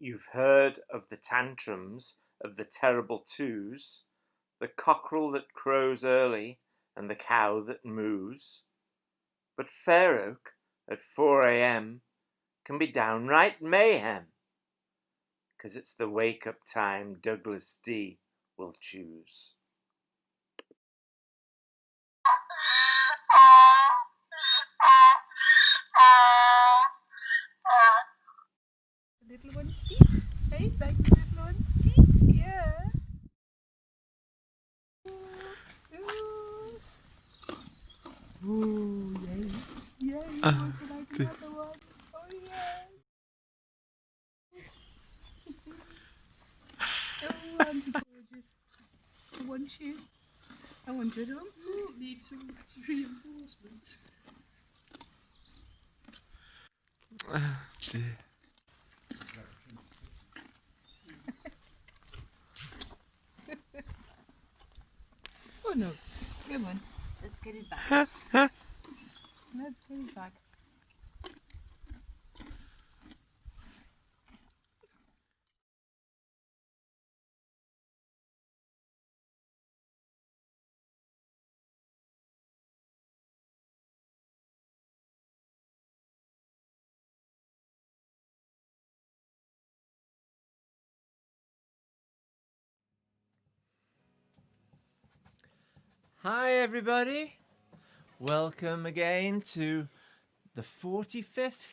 You've heard of the tantrums of the terrible twos, the cockerel that crows early and the cow that moos. But Fair Oak at 4 a.m. can be downright mayhem, 'cause it's the wake-up time Douglas D will choose. The little one's Peat. Hey, back the little one's Peat. Yeah. Ooh, yay. Yay, would you like another one? Oh, yeah. Oh, aren't you gorgeous? I want you. I want you at home. Ooh, need some reinforcements. Dear. Oh no, come on. Let's get it back. Let's get it back. Hi everybody, welcome again to the 45th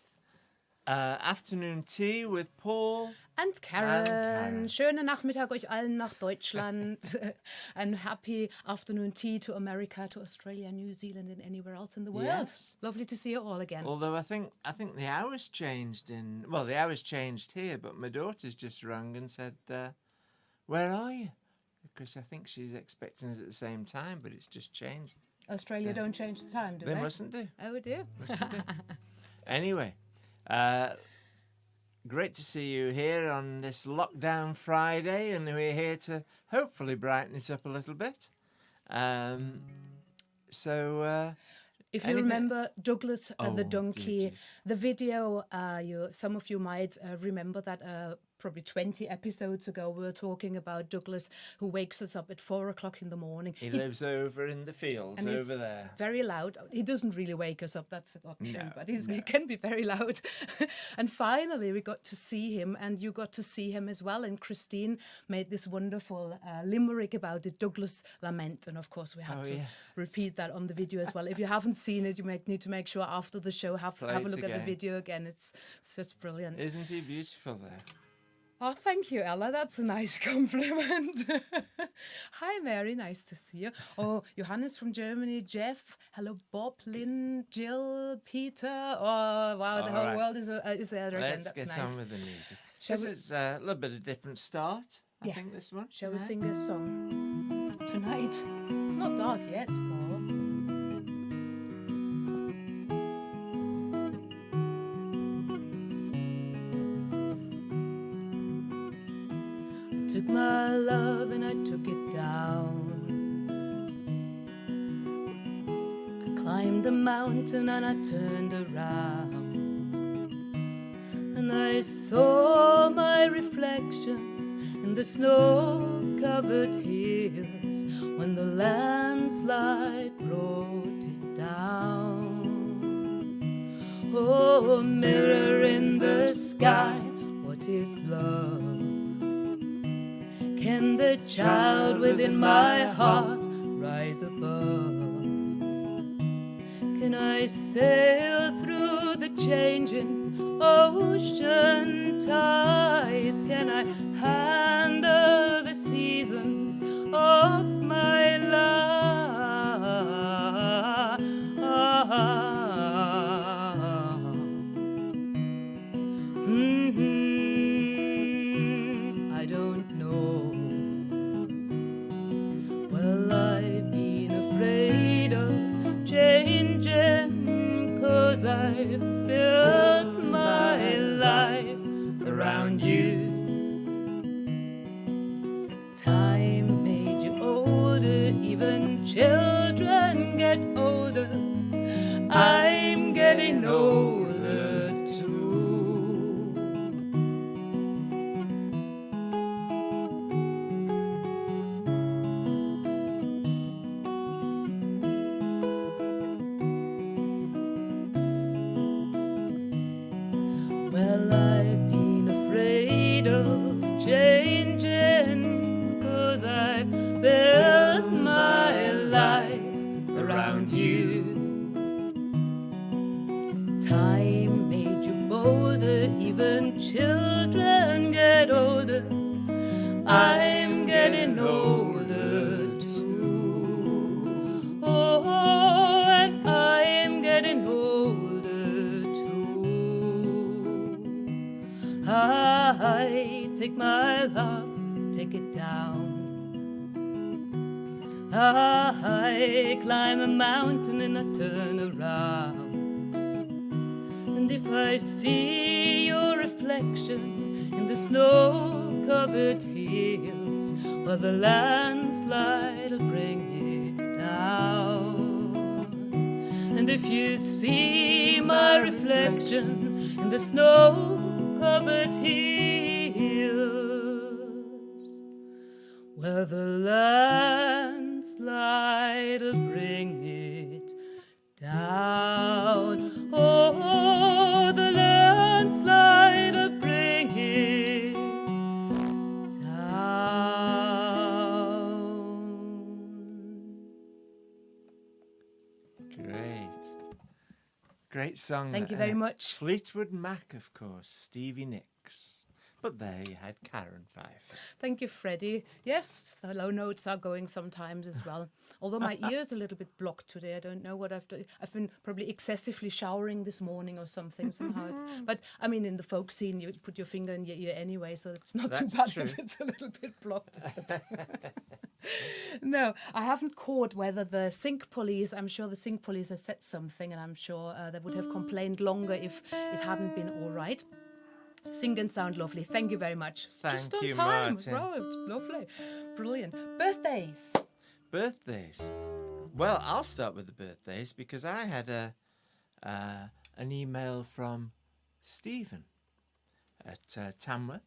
afternoon tea with Paul And Karen. Karen. Schönen Nachmittag euch allen nach Deutschland. And happy afternoon tea to America, to Australia, New Zealand, and anywhere else in the world. Yes. Lovely to see you all again. Although I think the hours changed the hours changed here, but my daughter's just rung and said, where are you? Because I think she's expecting us at the same time, but it's just changed. Australia don't change the time, do they? They mustn't do. Oh dear. Mustn't do. Anyway, great to see you here on this lockdown Friday, and we're here to hopefully brighten it up a little bit. If you Anything- remember Douglas and the Oh, donkey, dear. the video, some of you might remember that probably 20 episodes ago we were talking about Douglas, who wakes us up at 4 o'clock in the morning. He lives over in the fields And he's over there. very loud. He doesn't really wake us up, that's not true, No, but he can be very loud. And finally we got to see him, and you got to see him as well. And Christine made this wonderful limerick about the Douglas lament. And of course we had to repeat that on the video as well. If you haven't seen it, you might need to make sure after the show have a it look at the again. video again. It's just brilliant. Isn't he beautiful there? Oh, thank you, Ella. That's a nice compliment. Hi, Mary. Nice to see you. Oh, Johann is from Germany. Jeff. Hello, Bob, Lynn, Jill, Peter. Oh, wow. The All whole right. world is there again. Let's That's get nice. on with the music. Shall This we- is a little bit of different start, I Yeah. think, this one. Shall we tonight. sing a song tonight? It's not dark yet, Paul. I took my love and I took it down. I climbed the mountain and I turned around. And I saw my reflection in the snow-covered hills when the landslide brought it down. Oh, mirror in the sky, what is love? Can the child within my heart rise above? Can I sail through the changing ocean tides? Can I handle the seasons of my life? I don't know. Well, I've been afraid of changing, 'cause I've built my life around you. take my love, take it down. I climb a mountain and I turn around, and if I see your reflection in the snow-covered hills, well, the landslide will bring it down. And if you see my reflection in the snow-covered hills, well, the landslide will bring it down. Oh, the landslide will bring it down. Great song. Thank you very much. Fleetwood Mac, of course, Stevie Nicks. But there you had Karen Pfeiffer. Thank you, Freddie. Yes, the low notes are going sometimes as well. Although my ear's a little bit blocked today. I don't know what I've done. I've been probably excessively showering this morning or something. Somehow it's. But I mean, in the folk scene, you put your finger in your ear anyway, so it's not too bad if it's a little bit blocked. Is it? No, I haven't caught whether the sync police. I'm sure the sync police has said something, and I'm sure they would have complained longer if it hadn't been all right. Sing and sound lovely. Thank you very much. Thank you, Just on time. Martin. Right, lovely. Brilliant. Birthdays. Birthdays. Well, I'll start with the birthdays because I had an email from Stephen at Tamworth.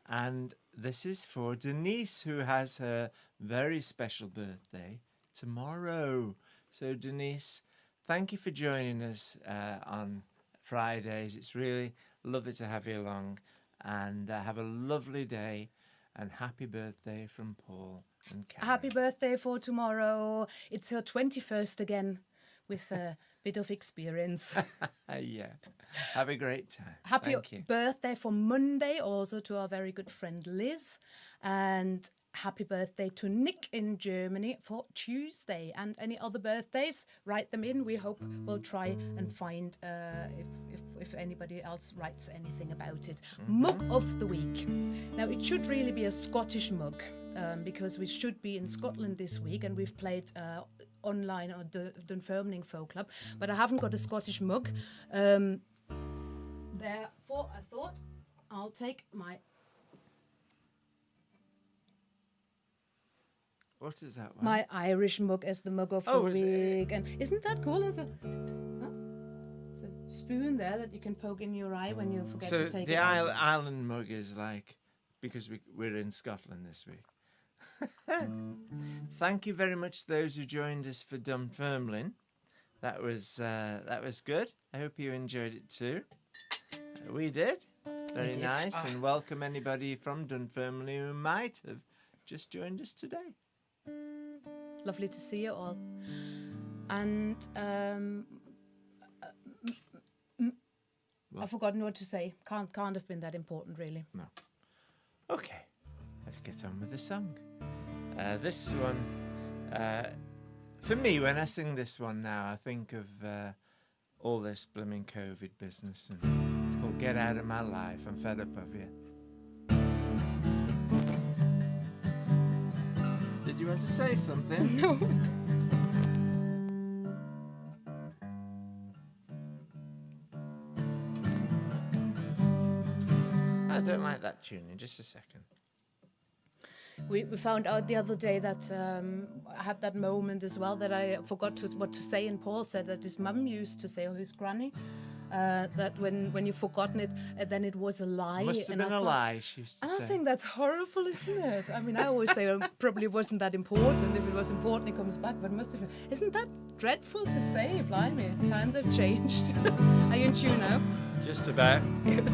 And this is for Denise, who has her very special birthday tomorrow. So, Denise, thank you for joining us on Fridays. It's really lovely to have you along, and have a lovely day, and happy birthday from Paul and Karen. Happy birthday for tomorrow. It's her 21st again with a bit of experience. Yeah. Have a great time. Happy Thank you. birthday for Monday also to our very good friend Liz. And happy birthday to Nick in Germany for Tuesday. And any other birthdays, write them in. We hope we'll try and find if anybody else writes anything about it. Mug of the week. Now, it should really be a Scottish mug because we should be in Scotland this week, and we've played online on the Dunfermline Folk Club, but I haven't got a Scottish mug. Therefore, I thought I'll take my... What is that one? My Irish mug as the mug of the week. And isn't that cool? There's a spoon there that you can poke in your eye when you forget to take it out. So the Ireland mug is like, because we're in Scotland this week. Thank you very much to those who joined us for Dunfermline. That was good. I hope you enjoyed it too. We did. Very nice. And welcome anybody from Dunfermline who might have just joined us today. Lovely to see you all. And I've forgotten what to say. Can't have been that important, really. No. Okay, let's get on with the song. This one, for me, when I sing this one now, I think of all this blooming COVID business, and it's called Get Out of My Life. I'm fed up of you. Did you want to say something? No. I don't like that tune. In just a second. We found out the other day that I had that moment as well that I forgot what to say, and Paul said that his mum used to say, or his granny, that when you've forgotten it, then it was a lie. Must have been a lie, she used to say. I think that's horrible, isn't it? I mean, I always say it probably wasn't that important. If it was important, it comes back, but it must have been. Isn't that dreadful to say? Blimey, times have changed. Are you in tune now? Just about. Good.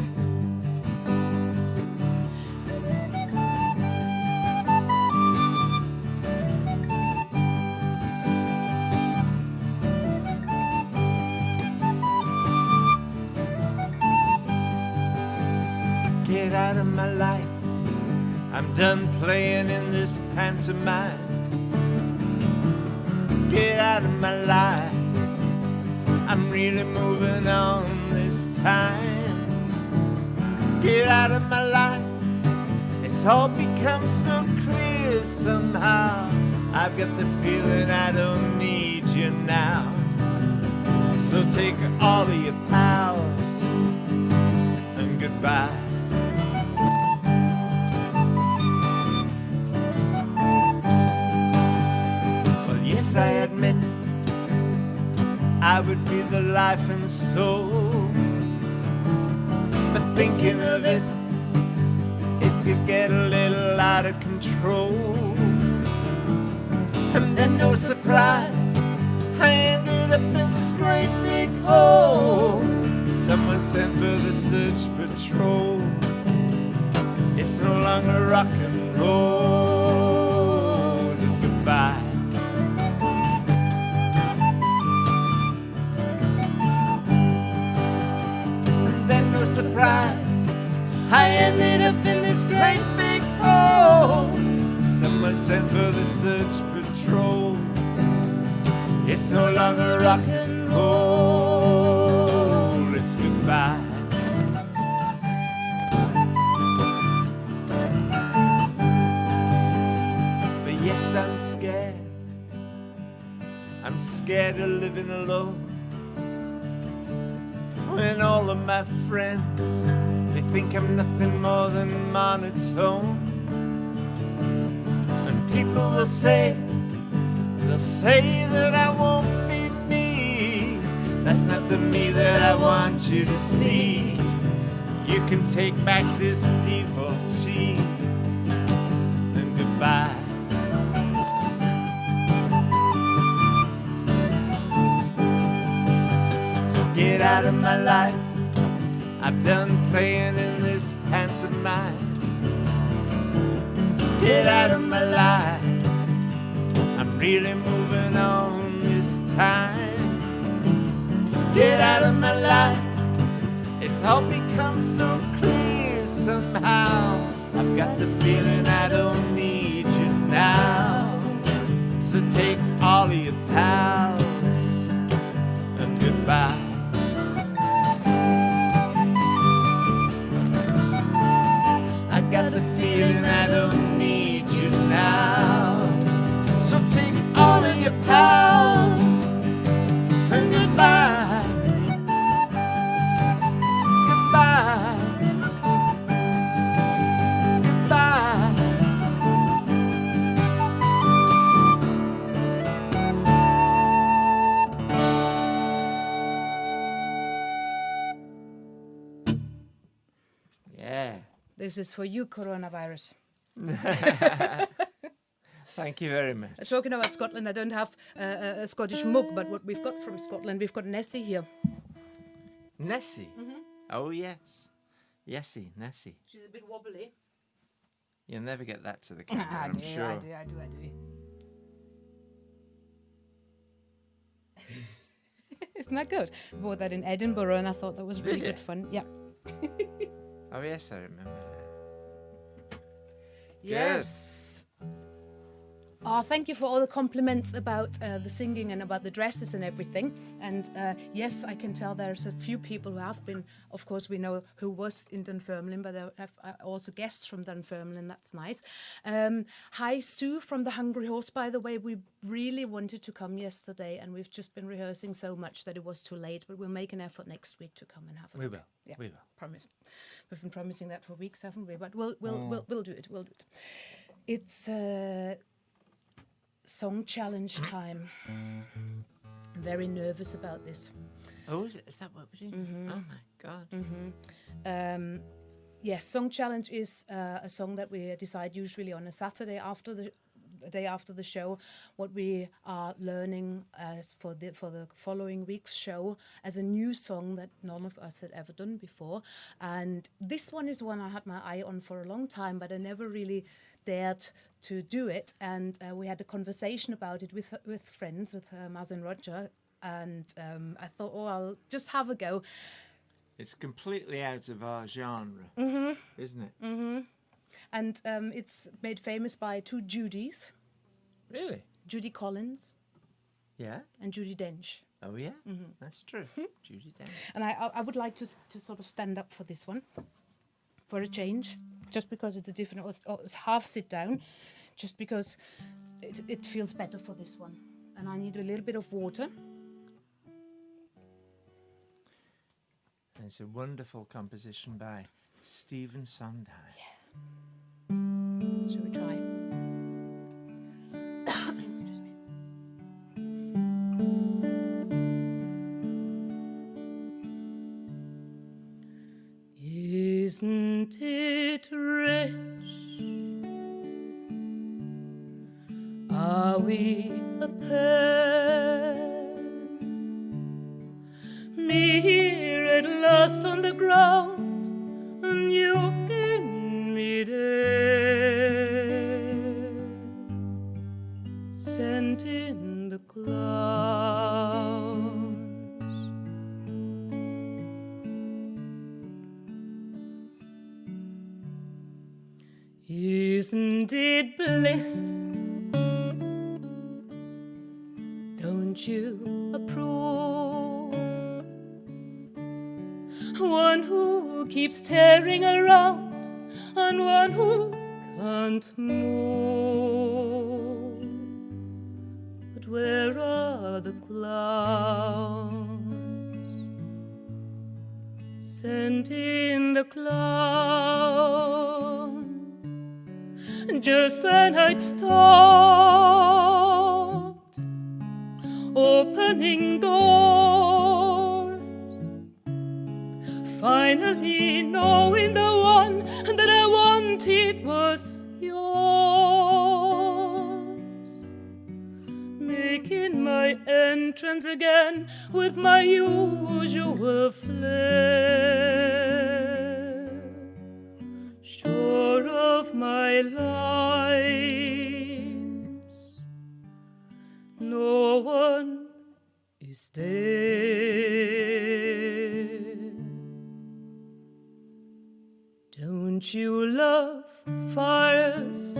Get out of my life. I'm done playing in this pantomime. Get out of my life. I'm really moving on this time. Get out of my life. It's all become so clear somehow. I've got the feeling I don't need you now. So take all of your pals and goodbye. Well, yes, I admit I would be the life and soul, but thinking of it, it could get a little out of control. And then no surprise, I ended up in this great big hole. Someone sent for the search patrol. It's no longer rock and roll. Goodbye. And then no surprise, I ended up in this great big hole. Someone sent for the search patrol. It's no longer rock and roll. It's goodbye. But yes, I'm scared. I'm scared of living alone. When all of my friends, they think I'm nothing more than monotone. And people will say, they'll say that I won't be me. That's not the me that I want you to see. You can take back this default sheet and goodbye. Get out of my life. I've done playing in this pantomime. Get out of my life. I'm really moving on this time. Get out of my life. It's all become so clear somehow. I've got the feeling I don't need you now. So take all of your pals and goodbye. I've got the feeling I don't need you now. So take all of your pals and goodbye. Goodbye. Goodbye. Yeah. This is for you, coronavirus. Thank you very much. Talking about Scotland, I don't have a Scottish mug, but what we've got from Scotland, we've got Nessie here. Nessie? Oh, yes. Yessie, Nessie. She's a bit wobbly. You'll never get that to the camera, I'm sure. I do. Isn't that good? We bought that in Edinburgh and I thought that was really good fun. Yeah. Oh, yes, I remember that. Yes. Oh, thank you for all the compliments about the singing and about the dresses and everything. And yes, I can tell there's a few people who have been, of course, we know who was in Dunfermline, but there have also guests from Dunfermline. That's nice. Hi, Sue from the Hungry Horse, by the way. We really wanted to come yesterday, and we've just been rehearsing so much that it was too late. But we'll make an effort next week to come and have a We look. will. Yeah, We will. promise. We've been promising that for weeks, haven't we? But we'll do it. We'll do it. It's song challenge time. I'm very nervous about this. Oh, is that what we're doing? Oh, my God. Yes, song challenge is a song that we decide usually on a Saturday after the day after the show, what we are learning as for the following week's show as a new song that none of us had ever done before. And this one is one I had my eye on for a long time, but I never really dared to do it. And we had a conversation about it with friends, with Maz and Roger. And I thought, oh, I'll just have a go. It's completely out of our genre, isn't it? And it's made famous by two Judys. Really? Judy Collins Yeah? and Judi Dench. Oh, yeah? That's true. Judi Dench. And I would like to sort of stand up for this one, for a change. just because it's a different, or it's half sit down, just because it feels better for this one. And I need a little bit of water. And it's a wonderful composition by Stephen Sondheim. Shall we try? Excuse me. Isn't it rich? Are we a pair? Me here at last on the ground, and you in midair, sent in the clouds. Isn't it bliss? Don't you approve? One who keeps tearing around and one who can't move. But where are the clouds? Sent in the clouds. Just when I'd stopped opening doors, finally knowing the one that I wanted was yours, making my entrance again with my usual flair, sure of my lines, no one is there. Don't you love fires?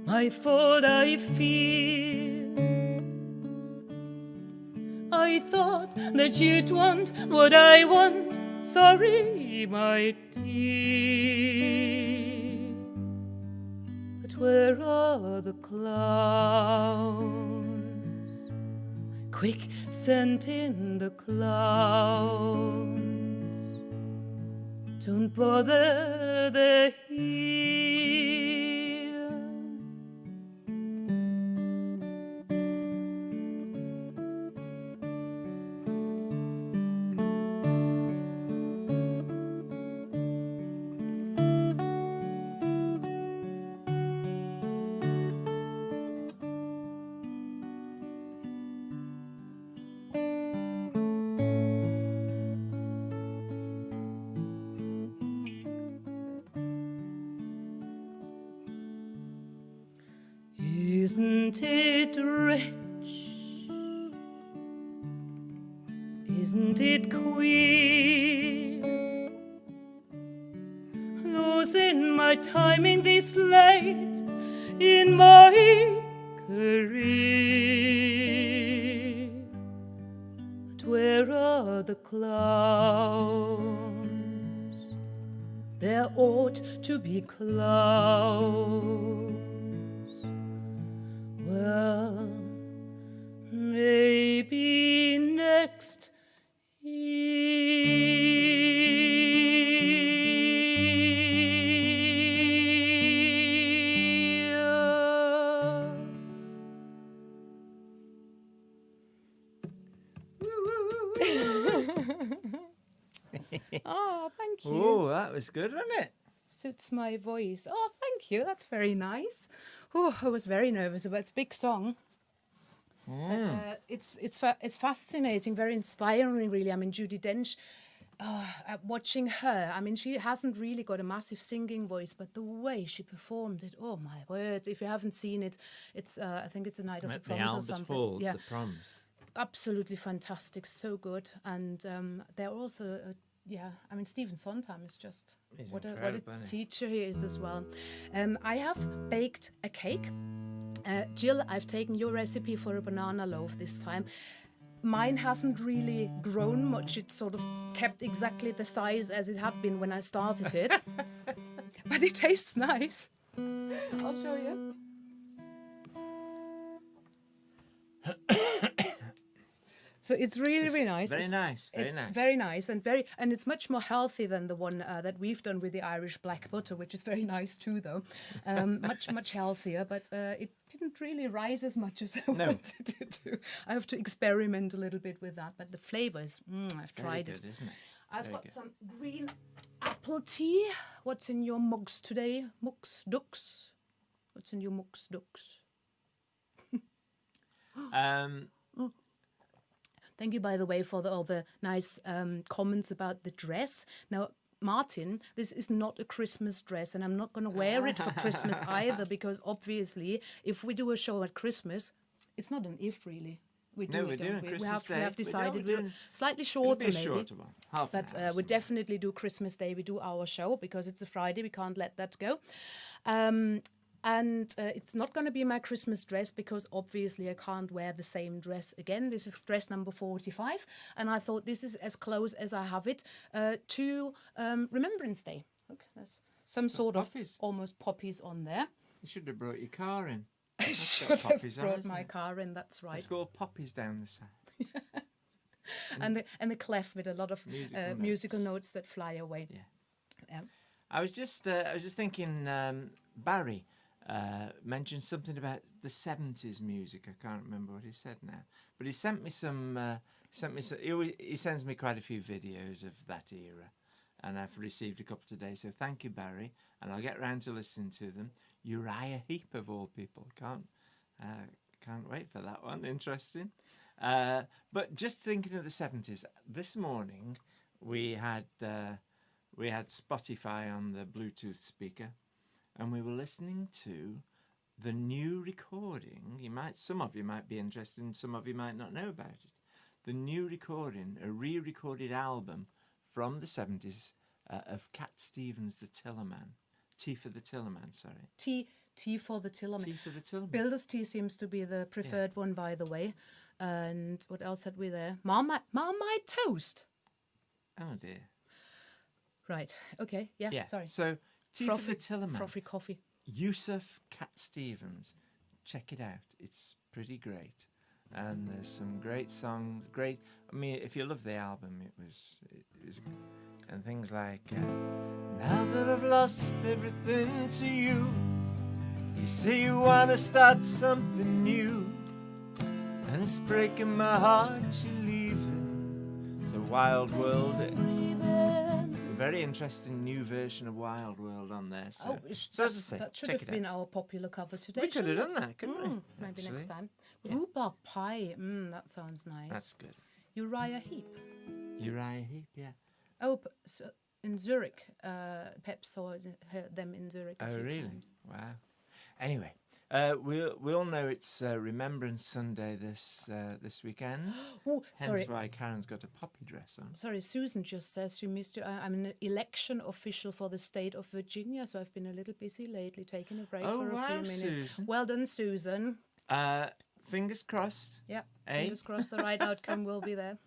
My fault I fear. I thought that you'd want what I want. Sorry, my dear. But where are the clouds? Quick, send in the clouds. Don't bother, they're here. Isn't it rich? Isn't it queer? Losing my timing this late in my career. But where are the clouds? There ought to be clouds. Well, maybe next year. Oh, thank you. Oh, that was good, wasn't it? Suits my voice. Oh, thank you. That's very nice. Oh, I was very nervous about it's a big song. But, it's fascinating, very inspiring, really. I mean, Judi Dench, watching her, I mean, she hasn't really got a massive singing voice, but the way she performed it, oh my word! If you haven't seen it, it's I think it's a night of the proms or something. Hall, the proms. Absolutely fantastic, so good, and they're also. I mean, Stephen Sondheim is just what a teacher he is as well. I have baked a cake. Jill, I've taken your recipe for a banana loaf this time. mine hasn't really grown much. It's sort of kept exactly the size as it had been when I started it. But it tastes nice. I'll show you. So it's really nice. Very nice, very nice. Very nice and it's much more healthy than the one that we've done with the Irish black butter, which is very nice too, though. Much healthier, but it didn't really rise as much as I wanted it to. I have to experiment a little bit with that, but the flavors, I've tried Very good, isn't it? I've got some green apple tea. What's in your mugs today? Mugs, ducks? What's in your mugs, ducks? Thank you, by the way, for all the nice comments about the dress. Now, Martin, this is not a Christmas dress, and I'm not going to wear it for Christmas either, because obviously, if we do a show at Christmas, it's not an if, really. We do we're doing Christmas Day. We have decided we're slightly Shorter, shorter, maybe. Shorter one. Half an But hour, we definitely do Christmas Day. We do our show because it's a Friday. We can't let that go. And it's not going to be my Christmas dress because obviously I can't wear the same dress again. This is dress number 45. And I thought this is as close as I have it to Remembrance Day. Look, there's some sort of almost poppies on there. You should have brought your car in. I should have brought my car in, that's right. It's got poppies down the side. and the clef with a lot of musical notes that fly away. Yeah. I was just thinking, Barry mentioned something about the 70s music. I can't remember what he said now, but he sent me some. He sends me quite a few videos of that era, and I've received a couple today. So thank you, Barry, and I'll get round to listening to them. Uriah Heep of all people, can't wait for that one. Interesting. But just thinking of the 70s, this morning we had Spotify on the Bluetooth speaker, and we were listening to the new recording. Some of you might be interested, and some of you might not know about it. The new recording, a re-recorded album from the 70s of Cat Stevens, the Tillerman. Tea for the Tillerman, sorry. Tea for the Tillerman. Tea for the Tillerman. Builder's tea seems to be the preferred one, by the way. And what else had we there? Marmite toast. Oh dear. Right. Okay. Yeah. Sorry. So tea for the Tillerman. Frothy coffee. Yusuf Cat Stevens. Check it out. It's pretty great. And there's some great songs. Great. I mean, if you love the album, it was and things like now that I've lost everything to you, you say you want to start something new, and it's breaking my heart you're leaving. It's a Wild World. A very interesting new version of Wild World on there. So as I say, that should have been our popular cover today. We could have done that, couldn't we? Maybe Actually. next time. Yeah. Rhubarb pie. That sounds nice. That's good. Uriah Heep. Uriah Heep, yeah. Oh, so in Zurich. Pep saw them in Zurich a few times. Wow. Anyway, we all know it's Remembrance Sunday this weekend. Oh, sorry. Hence why Karen's got a poppy dress on. Sorry, Susan just says she missed you. I'm an election official for the state of Virginia, so I've been a little busy lately, taking a break for a few minutes. Susan. Well done, Susan. Fingers crossed. Yeah, fingers crossed the right outcome will be there.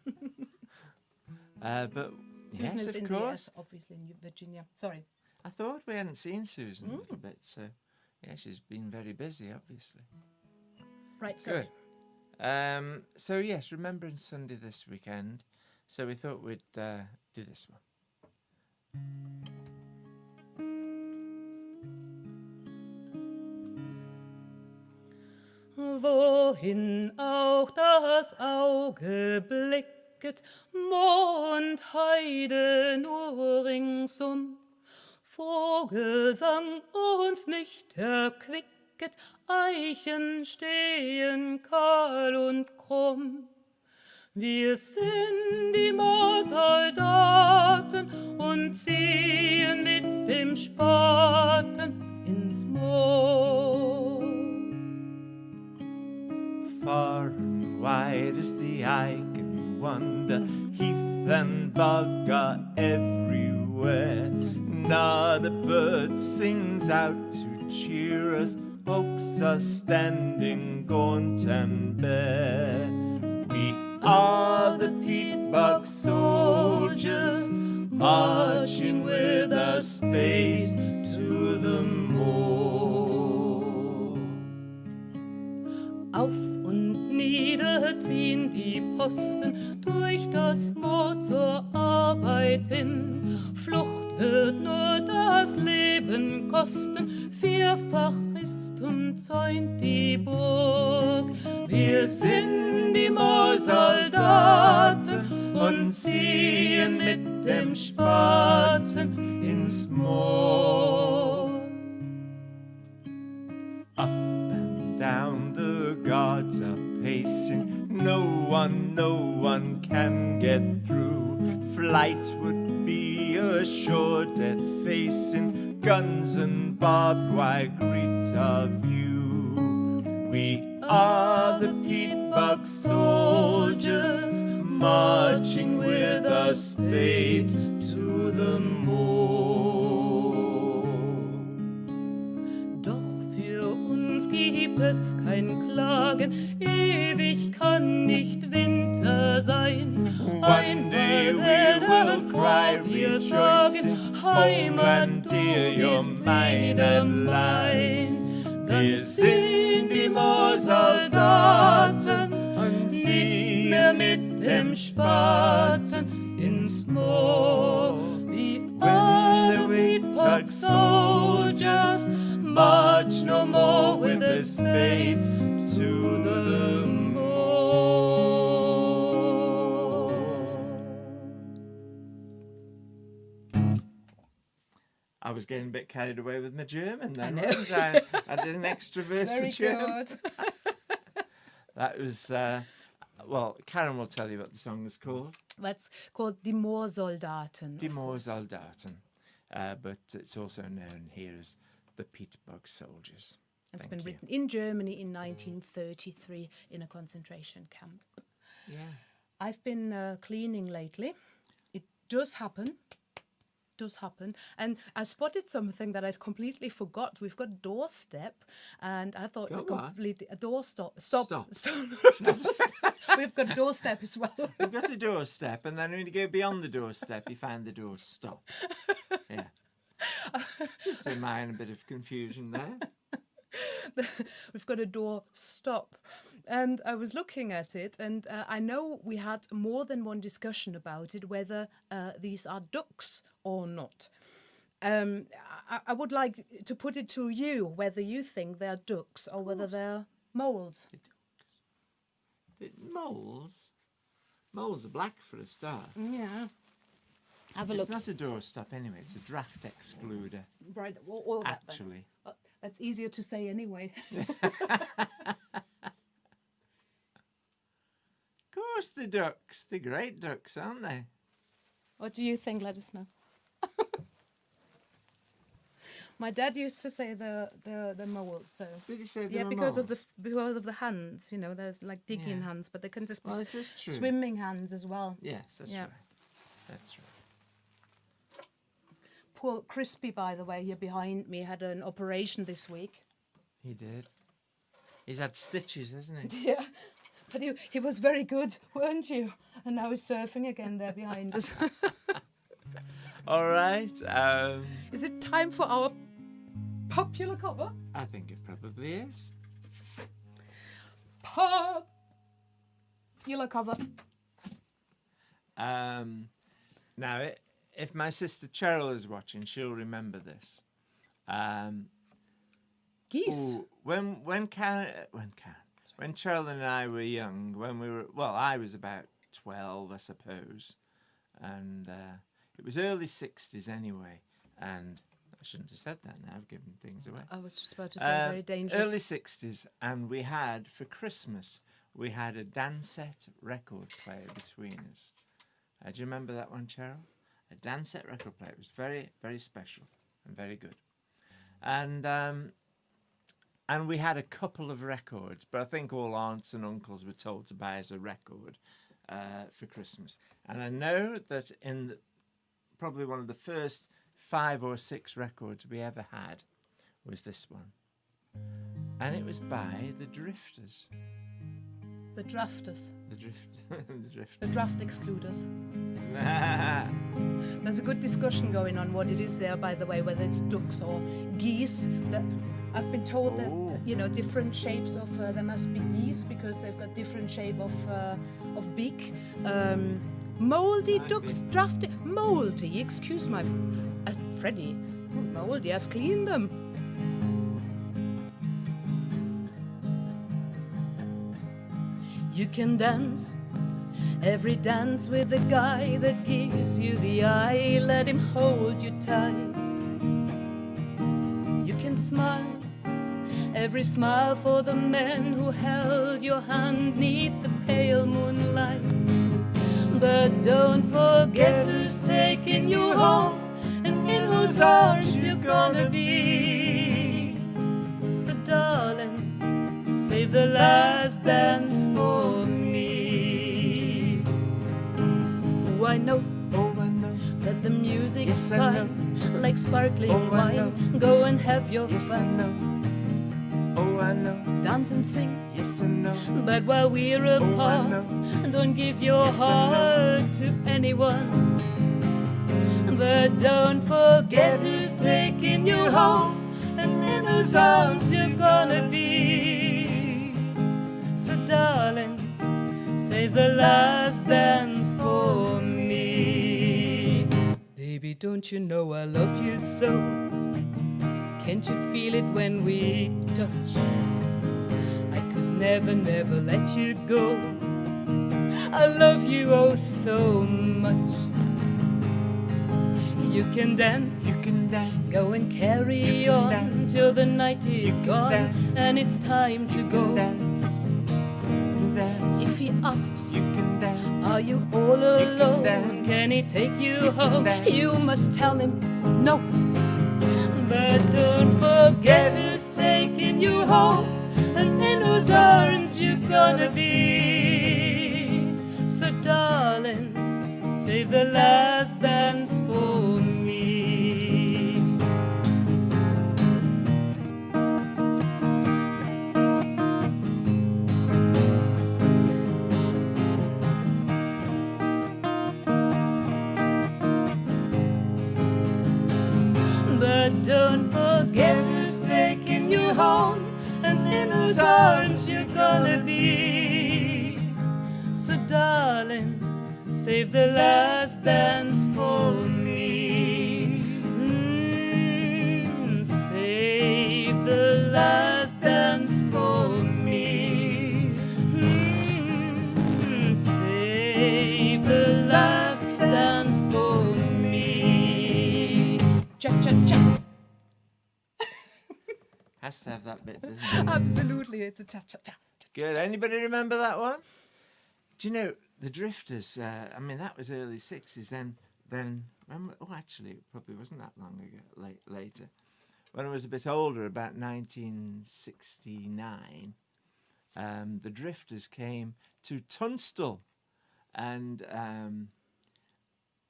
But Susan yes, is of in course. the obviously in Virginia. Sorry. I thought we hadn't seen Susan a little bit, so yeah, she's been very busy, obviously. Right, sorry. Good. So yes, Remembrance Sunday this weekend. So we thought we'd do this one. Wohin auch das Auge blicket, Mond, Heide nur ringsum, Vogelsang uns nicht erquicket, Eichen stehen kahl und krumm. Wir sind die Moorsoldaten und ziehen mit dem Spaten ins Moor. Far and wide as the eye can wander, heath and bog are everywhere. Not a bird sings out to cheer us, oaks are standing gaunt and bare. We are the peat bog soldiers, marching with a spade to the moor. Auf und nieder ziehen die Posten durch das Moor zur Arbeit hin. Flucht wird nur das Leben kosten, vierfach ist umzäunt die Burg. Wir sind die Moorsoldaten und ziehen mit dem Spaten ins Moor. Up and down the guards are pacing, no one can get through. Flight would be a sure death facing, guns and barbed wire greet our view. We are the peat bog soldiers, marching with our spades to the moor. Doch für uns gibt es kein Klagen, ewig kann nicht Winter sein. One day we will cry rejoicing, Homeland dear, you're mine and mine. Wir sind die Moorsoldaten und ziehen wir mit dem Spaten ins Moor. We When the peat bog soldiers march no more with their spades to the moor. I was getting a bit carried away with my German then. I know. wasn't I did an extra verse Very of German. good. That was, well, Karen will tell you what the song is called. That's called Die Moorsoldaten. Die Moorsoldaten. But it's also known here as the Peat bog soldiers. It's Thank been you. written in Germany in 1933 in a concentration camp. Yeah. I've been cleaning lately. It does happen. And I spotted something that I'd completely forgot. We've got a doorstep, and I thought Got we what? completely a doorstop. Stop. Doorstep. We've got a doorstep as well. You've got a doorstep, and then when you go beyond the doorstep, you find the door stop. Yeah. Just a minor bit of confusion there. We've got a door stop. And I was looking at it, and I know we had more than one discussion about it, whether these are ducks or not. I would like to put it to you, whether you think they're ducks or whether they're moles. Moles? Moles are black for a start. Yeah. Have a It's look. not a doorstop anyway, it's a draft excluder, Right, all that then. actually. That's easier to say anyway. Of course, the ducks. They're great ducks, aren't they? What do you think? Let us know. My dad used to say the moles. So Did you say they yeah, were because of moles? the hands. You know, there's like digging Yeah. hands, but they can just be Well, it is true. swimming hands as well. Yes, that's Yeah. right. That's right. Poor Crispy, by the way, here behind me had an operation this week. He did. He's had stitches, hasn't he? Yeah, but he was very good, weren't you? And now he's surfing again there behind us. All right. Is it time for our popular cover? I think it probably is. Popular cover. Now, if my sister Cheryl is watching, she'll remember this. Geese. Ooh, when Cheryl and I were young, I was about 12, I suppose, and it was early 60s anyway, and I shouldn't have said that now, I've given things away. I was just about to say very dangerous. Early 60s, and we had, for Christmas, we had a Dansette record player between us. Do you remember that one, Cheryl? A Dansette record player. It was very, very special and very good. And we had a couple of records, but I think all aunts and uncles were told to buy us a record for Christmas. And I know that probably one of the first 5 or 6 records we ever had was this one. And it was by the Drifters. The drafters. The drift. The draft excluders. There's a good discussion going on what it is there, by the way, whether it's ducks or geese. I've been told that different shapes of there must be geese because they've got different shape of beak. Moldy ducks, drafted moldy. Excuse my, Freddie, moldy. I've cleaned them. You can dance every dance with the guy that gives you the eye. Let him hold you tight. You can smile every smile for the man who held your hand 'neath the pale moonlight. But don't forget who's taking you home and in whose arms you're gonna be. So darling, save the last dance for me. Oh, I know that the music's fine, like sparkling wine. Go and have your fun. I know. Dance and sing. Yes, I know. But while we're apart, don't give your heart to anyone. But don't forget who's taking you home and in whose arms you're gonna be. So darling, save the last dance for me. Baby, don't you know I love you so? Can't you feel it when we touch? I could never, never let you go. I love you oh so much. You can dance, go and carry on till the night is gone and it's time to go. If he asks, are you all alone? Can he take you home? You must tell him no. But don't forget who's taking you home and in whose arms you're gonna be. So darling, save the last dance for me. But don't forget who's taking you home and in whose arms you're gonna be. So darling, save the last dance for me. Save the last dance for me. Save the last dance for me. Cha cha cha. Has to have that bit, doesn't it? Absolutely, it's a cha cha cha. Good. Anybody remember that one? Do you know the Drifters? I mean, that was early '60s. Then, actually, it probably wasn't that long ago. Later, when I was a bit older, about 1969, the Drifters came to Tunstall, and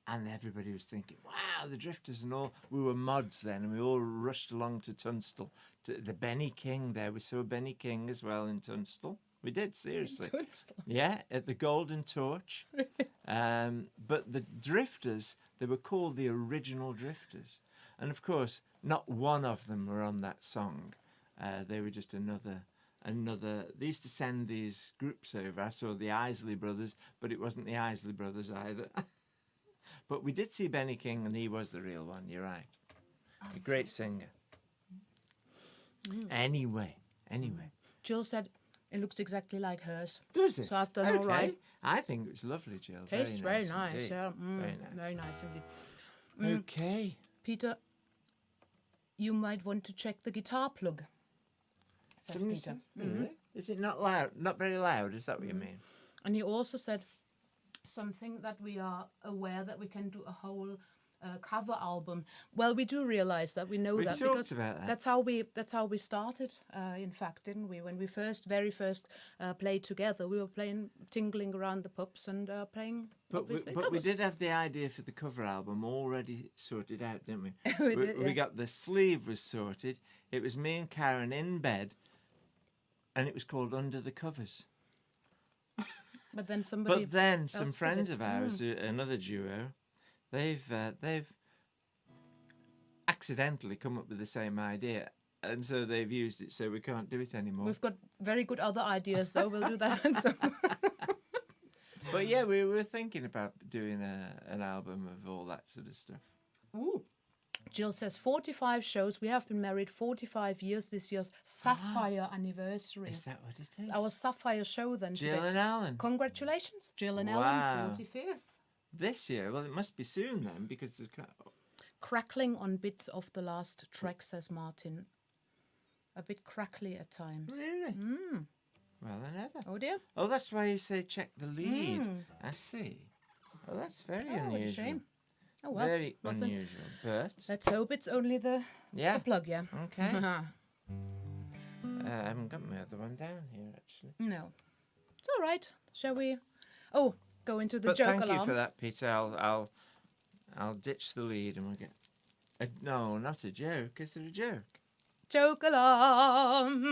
everybody was thinking, "Wow, the Drifters!" And all. We were mods then, and we all rushed along to Tunstall. To the Benny King there. We saw Benny King as well in Tunstall. We did, seriously. Yeah, at the Golden Torch. But the Drifters, they were called the original Drifters. And of course, not one of them were on that song. They were just another. They used to send these groups over. I saw the Isley Brothers, but it wasn't the Isley Brothers either. But we did see Benny King, and he was the real one, you're right. A great singer. Anyway. Jill said it looks exactly like hers. Does it? So I've done all right. I think it's lovely, Jill. Tastes very nice. Indeed. Yeah. Very nice indeed. Okay. Peter, you might want to check the guitar plug, says Peter. Really? Is it not loud? Not very loud, is that what you mean? And he also said something that we are aware that we can do a whole cover album. Well, we do realize that. We know We've that talked because about that. that's how we started. In fact, didn't we? When we very first played together, we were playing, tingling around the pubs and playing. But we did have the idea for the cover album already sorted out, didn't we? We got the sleeve was sorted. It was me and Karen in bed, and it was called Under the Covers. But then somebody. But then some else did friends it. of ours, another duo, they've accidentally come up with the same idea, and so they've used it. So we can't do it anymore. We've got very good other ideas, though. We'll do that. But yeah, we were thinking about doing an album of all that sort of stuff. Ooh. Jill says 45 shows. We have been married 45 years this year's Sapphire anniversary. Is that what it is? It's our Sapphire show then. Jill today. and Alan. Congratulations, Jill and Wow. Ellen, 45th. This year? Well, it must be soon then, because there's Crackling on bits of the last track, says Martin. A bit crackly at times. Really? Well, I never. Oh dear. Oh, that's why you say check the lead. I see. Oh, that's very Oh, what unusual. a shame. Oh well. Very nothing. unusual, but Let's hope it's only the plug, yeah. Okay. I haven't got my other one down here actually. No. It's all right. Shall we? Oh, go into the But joke thank alarm. you for that, Peter. I'll ditch the lead and we'll get. No, not a joke. Is it a joke? Joke alarm.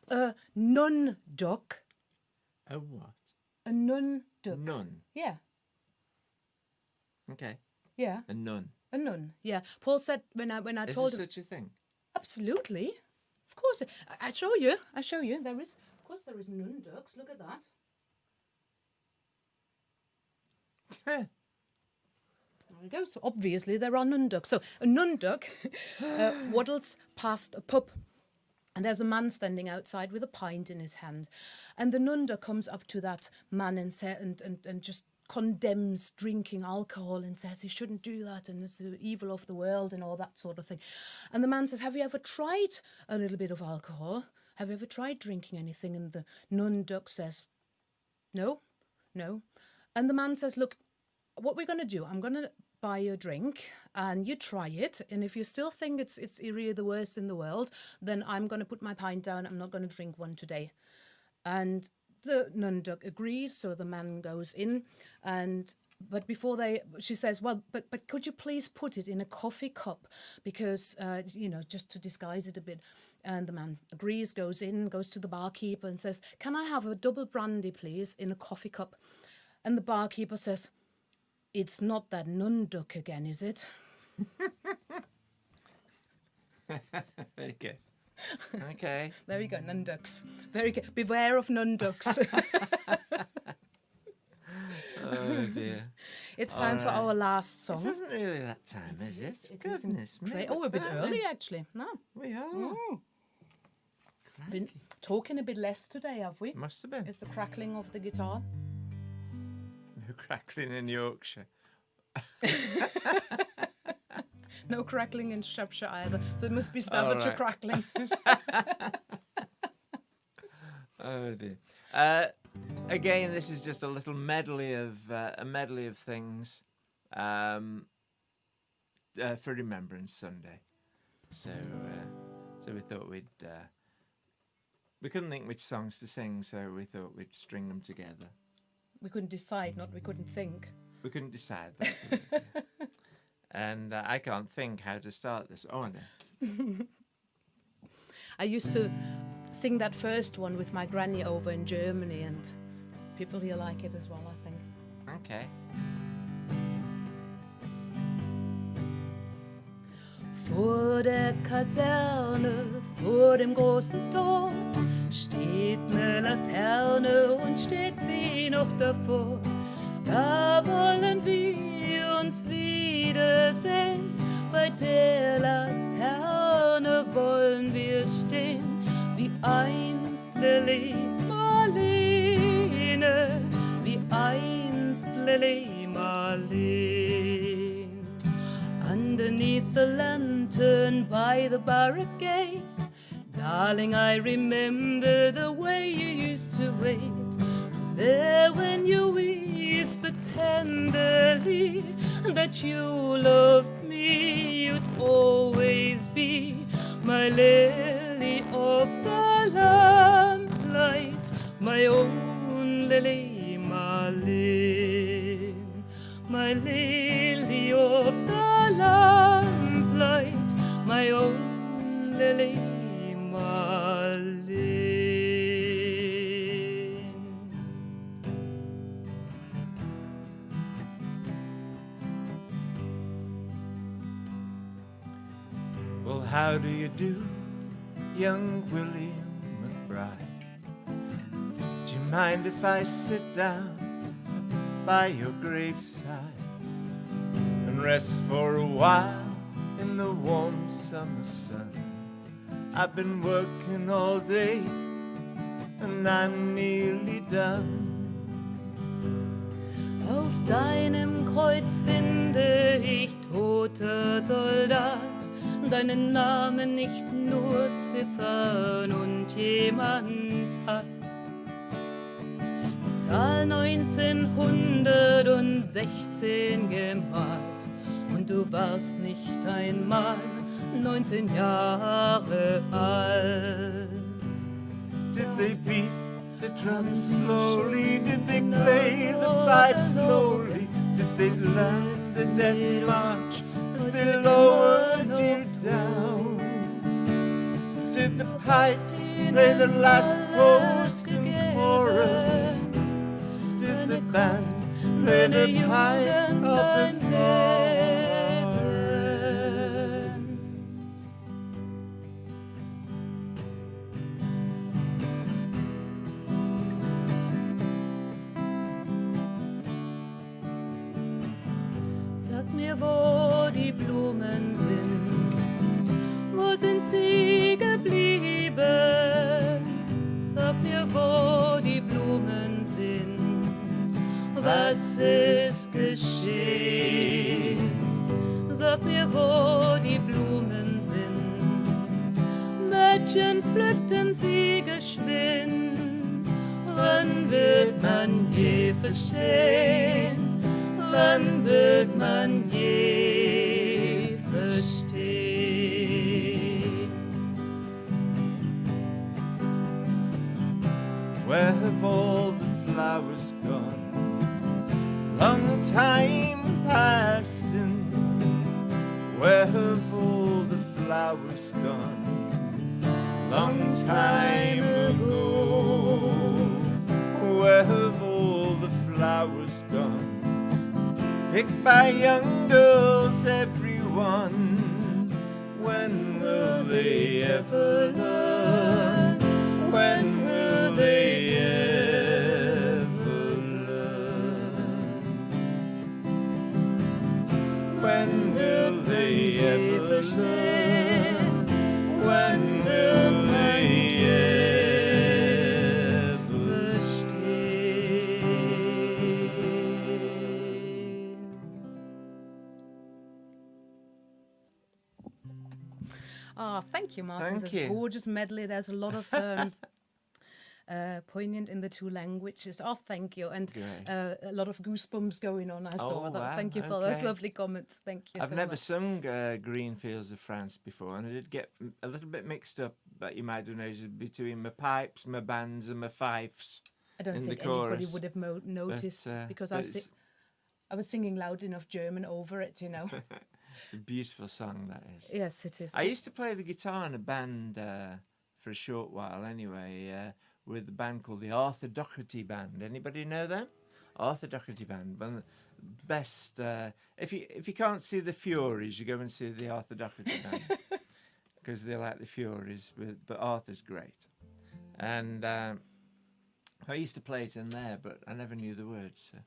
A nun duck. A what? A nun duck. Nun. Yeah. Okay. Yeah. A nun. A nun. Yeah. Paul said when I Is told there him. such a thing? Absolutely. Of course. I show you. There is. Of course, there is nun ducks. Look at that. There we go. So obviously there are nun ducks. So a nun duck waddles past a pub, and there's a man standing outside with a pint in his hand, and the nun duck comes up to that man and just condemns drinking alcohol and says he shouldn't do that and it's the evil of the world and all that sort of thing. And the man says, "Have you ever tried a little bit of alcohol? Have you ever tried drinking anything?" And the nun duck says, No. And the man says, "Look, what we're going to do, I'm going to buy you a drink and you try it. And if you still think it's really the worst in the world, then I'm going to put my pint down. I'm not going to drink one today." And the nun duck agrees. So the man goes in but before she says, "Well, but could you please put it in a coffee cup? Because, just to disguise it a bit." And the man agrees, goes in, goes to the barkeeper and says, "Can I have a double brandy, please, in a coffee cup?" And the barkeeper says, "It's not that nun duck again, is it?" Very good. Okay. There you go, nun ducks. Very good. Beware of nun ducks. Oh dear. It's time for our last song. It isn't really that time, is it? Goodness me. Oh, a bit what's early happening? actually. No. We are. Been talking a bit less today, have we? Must have been. It's the crackling of the guitar. No crackling in Yorkshire. No crackling in Shropshire either. So it must be Staffordshire right. crackling. Oh dear. Again, this is just a little medley of things for Remembrance Sunday. So we thought we couldn't think which songs to sing, so we thought we'd string them together. We couldn't decide, not we couldn't think. We couldn't decide. That's the thing. And I can't think how to start this. Oh no. I used to sing that first one with my granny over in Germany, and people here like it as well, I think. Okay. Vor der Kaserne, vor dem großen Tor, steht ne Laterne und steht sie noch davor. Da wollen wir uns wiedersehen, bei der Laterne wollen wir stehen, wie einst Lili Marlene, wie einst Lili Marlene. Underneath the lantern by the barrack gate, darling, I remember the way you used to wait. Was there when you whispered tenderly that you loved me, you'd always be my lily of the lamplight, my own Lili Marlene, my lily of the lamplight, my own Lili Marlene. how do you do, young William McBride? Do you mind if I sit down by your graveside and rest for a while in the warm summer sun? I've been working all day and I'm nearly done. Auf deinem Kreuz finde ich, toter Soldat, deinen Namen nicht nur Ziffern und jemand hat die Zahl 1916 gemalt und du warst nicht einmal 19 Jahre alt. Did they beat the drum slowly? Did they play the fife slowly? Did they learn the death march as they lowered you down? Did the pipes play the last post and chorus? Did the band play the pipe of the forest? Sag mir, wo die Blumen sind, wo sind sie geblieben? Sag mir, wo die Blumen sind, was ist geschehen? Sag mir, wo die Blumen sind, Mädchen pflückten sie geschwind. Wann wird man je verstehen? Wann wird man je verstehen? Where have all the flowers gone? Long time passing. Where have all the flowers gone? Long time ago. Where have all the flowers gone? Picked by young girls, everyone. When will they ever learn? When will they ever learn? When will they ever learn? When will they ever stay? Oh, thank you, Martin. Thank It's a you. gorgeous medley. There's a lot of poignant in the two languages. Oh, thank you. And Great. a lot of goosebumps going on, I saw. Oh, wow, Thank you for those okay. lovely comments. Thank you I've so never much. sung Green Fields of France before, and I did get a little bit mixed up, but you might have noticed, between my pipes, my bands, and my fifes. I don't in think the anybody chorus, would have noticed because but I was singing loud enough German over it, you know. it's a beautiful song, that is. Yes, it is. I used to play the guitar in a band for a short while anyway, with a band called the Arthur Doherty Band. Anybody know them? Arthur Doherty Band. One of the best. If you can't see the Furies, you go and see the Arthur Doherty Band because they like the Furies. But Arthur's great, and I used to play it in there, but I never knew the words. So.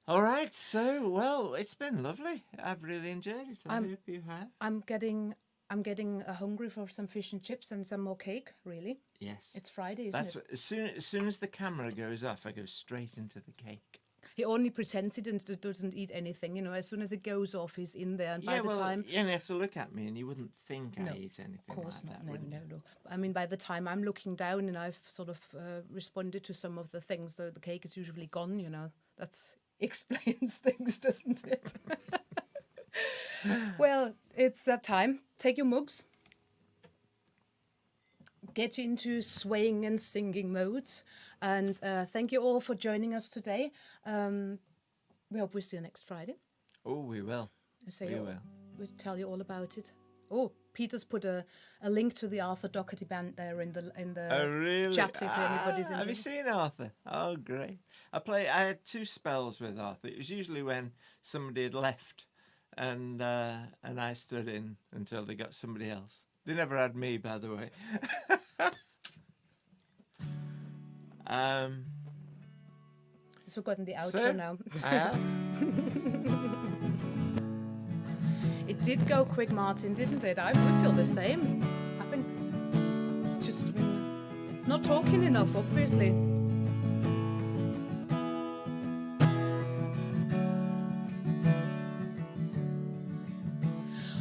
All right, so well, it's been lovely. I've really enjoyed it. I hope you have. I'm getting hungry for some fish and chips and some more cake. Really, Yes, it's Friday, isn't that's it? what, as soon as the camera goes off, I go straight into the cake. He only pretends he doesn't eat anything. You know, as soon as it goes off, he's in there, and by the time. You only have to look at me, and you wouldn't think I eat anything. Of course like not. that, No. would you? I mean, by the time I'm looking down and I've sort of responded to some of the things, the cake is usually gone. You know, that's explains things, doesn't it? Well, it's that time. Take your mugs. Get into swaying and singing mode. And thank you all for joining us today. We hope we see you next Friday. Oh, we will. We will. We'll tell you all about it. Oh, Peter's put a link to the Arthur Doherty Band there in the Oh, really? chat if anybody's Have you interested. seen Arthur? Oh, great. I had 2 spells with Arthur. It was usually when somebody had left and I stood in until they got somebody else. They never had me, by the way. He's forgotten the outro So, now. I have. It did go quick, Martin, didn't it? I would feel the same. I think just not talking enough, obviously.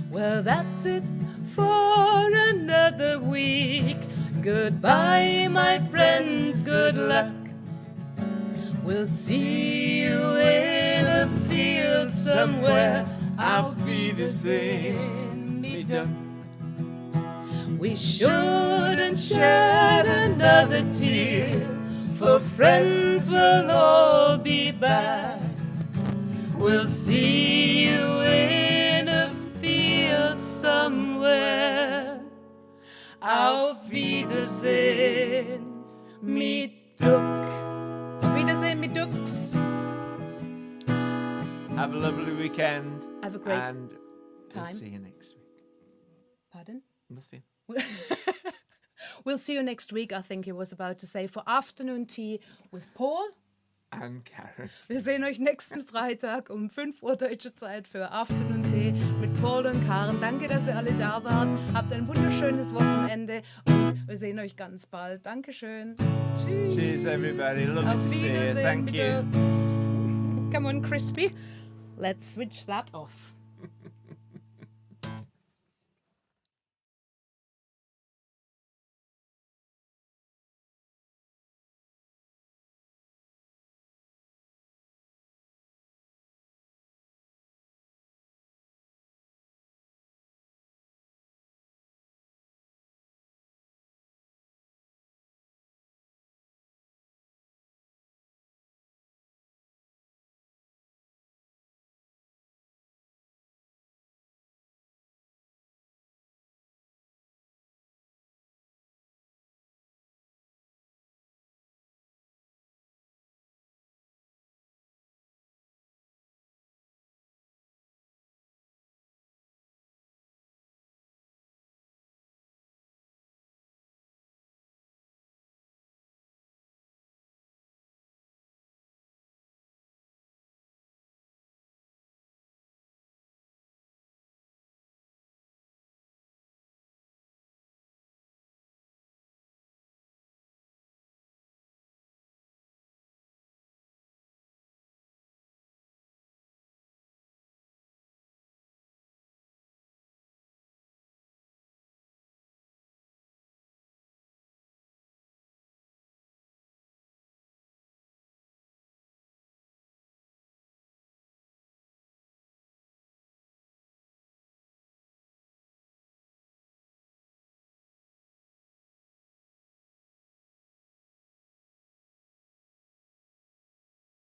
Well, that's it for another week. Goodbye, my friends, good luck. We'll see you in a field somewhere. Auf Wiedersehen, me duck. We shouldn't shed another tear, for friends will all be back. We'll see you in a field somewhere. Auf Wiedersehen, me duck. Auf Wiedersehen, mit Dux. Have a lovely weekend. Have a great and time. We'll see you next week. Pardon? Nothing. We'll see you next week, I think he was about to say, for afternoon tea with Paul. And Karen. Wir sehen euch nächsten Freitag um 5 Uhr deutsche Zeit für Afternoon Tea mit Paul und Karen. Danke, dass ihr alle da wart. Habt ein wunderschönes Wochenende und wir sehen euch ganz bald. Dankeschön. Tschüss. Cheers, everybody. Lovely Auf to see you. Wiedersehen, Thank you. bitte. Come on, Crispy. Let's switch that off.